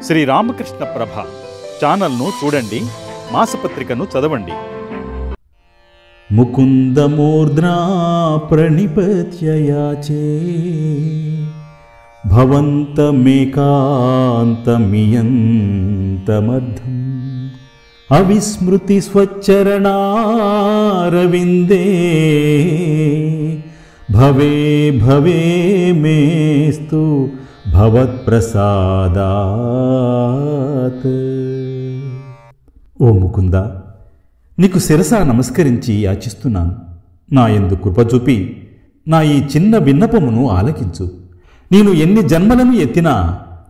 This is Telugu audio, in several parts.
శ్రీ రామకృష్ణ ప్రభ ఛానల్ను చూడండి, మాసపత్రికను చదవండి. ముకుందమూర్ధ్నా ప్రణిపత్యయాచే భవంతమేకాంతమియంతమర్థం అవిస్మృతి స్వచ్చరణారవిందే భవే భవే మేస్తు భవత్ప్రసాదాత్. ఓ ముకుంద, నీకు శిరసా నమస్కరించి యాచిస్తున్నాను. నా యందు కృప చూపి నా ఈ చిన్న విన్నపమును ఆలకించు. నేను ఎన్ని జన్మలను ఎత్తినా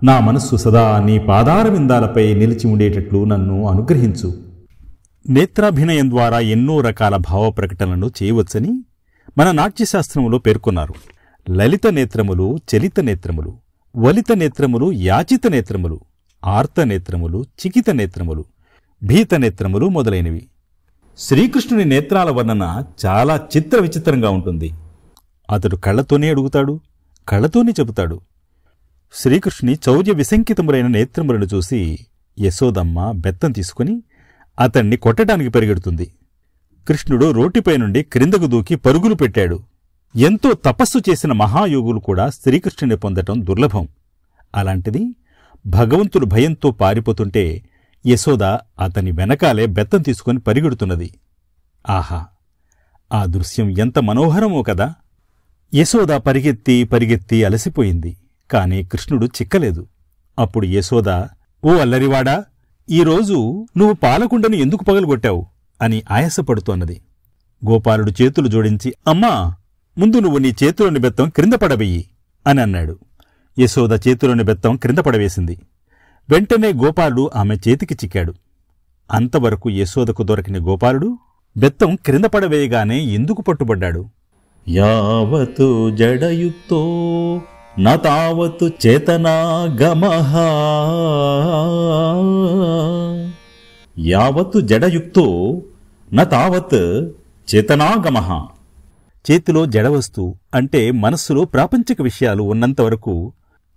నా మనస్సు సదా నీ పాదారవిందాలపై నిలిచి ఉండేటట్లు నన్ను అనుగ్రహించు. నేత్రాభినయం ద్వారా ఎన్నో రకాల భావ ప్రకటనలు చేయవచ్చని మన నాట్యశాస్త్రములో పేర్కొన్నారు. లలిత నేత్రములు, చలిత నేత్రములు, వలిత నేత్రములు, యాచిత నేత్రములు, ఆర్త నేత్రములు, చికిత నేత్రములు, భీత నేత్రములు మొదలైనవి. శ్రీకృష్ణుని నేత్రాల వర్ణన చాలా చిత్ర విచిత్రంగా ఉంటుంది. అతడు కళ్లతోనే అడుగుతాడు, కళ్లతోనే చెబుతాడు. శ్రీకృష్ణుని చౌర్య విశంకితములైన నేత్రములను చూసి యశోదమ్మ బెత్తం తీసుకుని అతన్ని కొట్టడానికి పరిగెడుతుంది. కృష్ణుడు రోటిపై నుండి క్రిందకు దూకి పరుగులు పెట్టాడు. ఎంతో తపస్సు చేసిన మహాయోగులు కూడా శ్రీకృష్ణుని పొందటం దుర్లభం. అలాంటిది భగవంతుడు భయంతో పారిపోతుంటే యశోద అతని వెనకాలే బెత్తం తీసుకుని పరిగెడుతున్నది. ఆహా, ఆ దృశ్యం ఎంత మనోహరమో కదా! యశోద పరిగెత్తి పరిగెత్తి అలసిపోయింది. కాని కృష్ణుడు చిక్కలేదు. అప్పుడు యశోద, ఓ అల్లరివాడా, ఈరోజు నువ్వు పాలకుండను ఎందుకు పగలగొట్టావు అని ఆయాసపడుతోన్నది. గోపాలుడు చేతులు జోడించి, అమ్మా, ముందు నువ్వు నీ చేతిలోని బెత్తం క్రింద పడవేయి అని అన్నాడు. యశోద చేతిలోని బెత్తం క్రింద పడవేసింది. వెంటనే గోపాలుడు ఆమె చేతికి చిక్కాడు. అంతవరకు యశోదకు దొరకిన గోపాలుడు బెత్తం క్రింద పడవేయగానే ఎందుకు పట్టుబడ్డాడు? యావతు జడయుక్తో న తావతు చేతనాగమః. యావతు జడయుక్తో న తావత్ చేతనాగమః. చేతిలో జడవస్తు అంటే మనస్సులో ప్రాపంచిక విషయాలు ఉన్నంతవరకు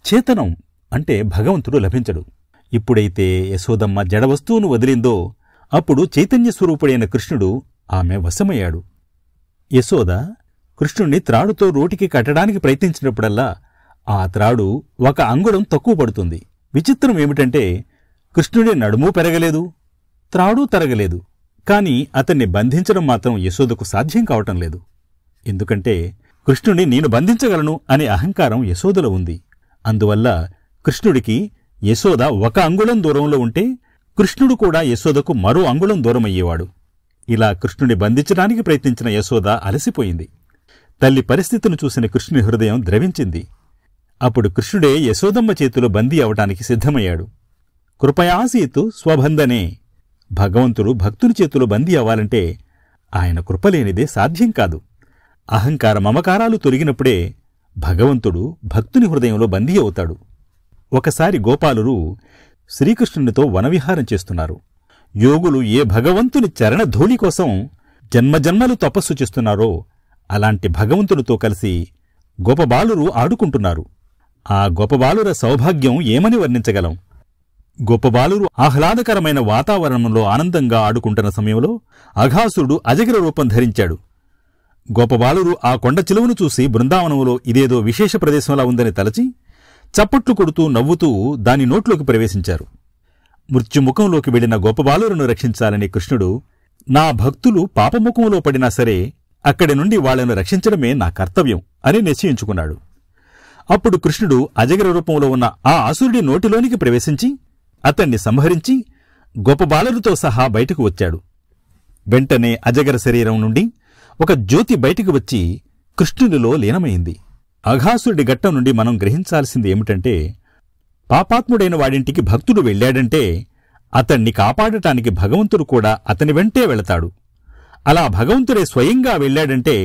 చేతనం అంటే భగవంతుడు లభించడు. ఇప్పుడైతే యశోదమ్మ జడవస్తువును వదిలిందో అప్పుడు చైతన్య స్వరూపుడైన కృష్ణుడు ఆమె వశమయ్యాడు. యశోద కృష్ణుణ్ణి త్రాడుతో రోటికి కట్టడానికి ప్రయత్నించినప్పుడల్లా ఆ త్రాడు 1 అంగుళం తక్కువ పడుతుంది. విచిత్రం ఏమిటంటే కృష్ణుడి నడుము పెరగలేదు, త్రాడు తరగలేదు. కాని అతన్ని బంధించడం మాత్రం యశోదకు సాధ్యం కావటం లేదు. ఎందుకంటే కృష్ణుడిని నేను బంధించగలను అనే అహంకారం యశోదలో ఉంది. అందువల్ల కృష్ణుడికి యశోద 1 అంగుళం దూరంలో ఉంటే కృష్ణుడు కూడా యశోదకు మరో అంగుళం దూరమయ్యేవాడు. ఇలా కృష్ణుని బంధించడానికి ప్రయత్నించిన యశోద అలసిపోయింది. తల్లి పరిస్థితిని చూసిన కృష్ణుని హృదయం ద్రవించింది. అప్పుడు కృష్ణుడే యశోదమ్మ చేతిలో బందీ అవటానికి సిద్ధమయ్యాడు. కృపయాసీతు స్వబంధనే. భగవంతుడు భక్తుని చేతిలో బందీ అవ్వాలంటే ఆయన కృపలేనిదే సాధ్యం కాదు. అహంకార మమకారాలు తొలగినప్పుడే భగవంతుడు భక్తుని హృదయంలో బందీ అవుతాడు. ఒకసారి గోపాలురు శ్రీకృష్ణునితో వనవిహారం చేస్తున్నారు. యోగులు ఏ భగవంతుని చరణధూళి కోసం జన్మజన్మలు తపస్సు చేస్తున్నారో అలాంటి భగవంతునితో కలిసి గోపబాలురు ఆడుకుంటున్నారు. ఆ గోపబాలుర సౌభాగ్యం ఏమని వర్ణించగలం? గోపబాలురు ఆహ్లాదకరమైన వాతావరణంలో ఆనందంగా ఆడుకుంటున్న సమయంలో అఘాసురుడు అజగిర రూపం ధరించాడు. గోపబాలురు ఆ కొండ చిలువను చూసి బృందావనంలో ఇదేదో విశేష ప్రదేశంలా ఉందని తలచి చప్పట్లు కొడుతూ నవ్వుతూ దాని నోట్లోకి ప్రవేశించారు. మృత్యుముఖంలోకి వెళ్లిన గోపబాలురను రక్షించాలని కృష్ణుడు, నా భక్తులు పాపముఖంలో పడినా సరే అక్కడి నుండి వాళ్లను రక్షించడమే నా కర్తవ్యం అని నిశ్చయించుకున్నాడు. అప్పుడు కృష్ణుడు అజగిర రూపంలో ఉన్న ఆ అసురుడి నోటిలోనికి ప్రవేశించి అతన్ని సంహరించి గోపబాలురితో సహా బయటకు వచ్చాడు. వెంటనే అజగర శరీరం నుండి ఒక జ్యోతి బయటికి వచ్చి కృష్ణునిలో లీనమైంది. అఘాసురుడి ఘట్టం నుండి మనం గ్రహించాల్సింది ఏమిటంటే, పాపాత్ముడైన వాడింటికి భక్తుడు వెళ్లాడంటే అతన్ని కాపాడటానికి భగవంతుడు కూడా అతని వెంటే వెళతాడు. అలా భగవంతుడే స్వయంగా వెళ్లాడంటే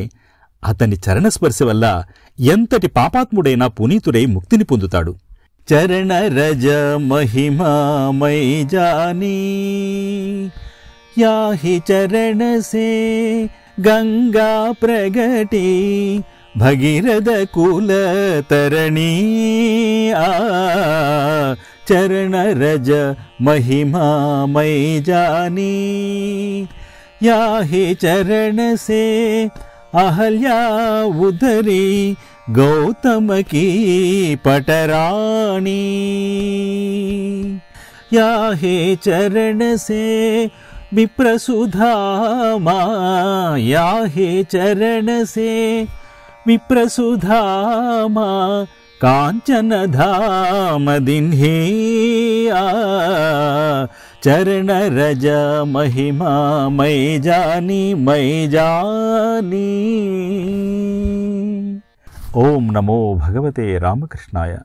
అతని చరణస్పర్శ వల్ల ఎంతటి పాపాత్ముడైనా పునీతుడై ముక్తిని పొందుతాడు. చరణ రజ మహిమామై జానీ యాహి చరణ సే గంగా ప్రగటి భగీరథ కుల తరణీ चरण रज महिमा मैं जानी। या हे चरण से अहल्या उधरी गौतम की पटरानी। या हे चरण से विप्रसुधामा। या हे चरण से विप्रसुधामा कांचन धाम दिन्हे। चरण रज महिमा मैं जानी मैं जानी। ओम नमो भगवते रामकृष्णाय।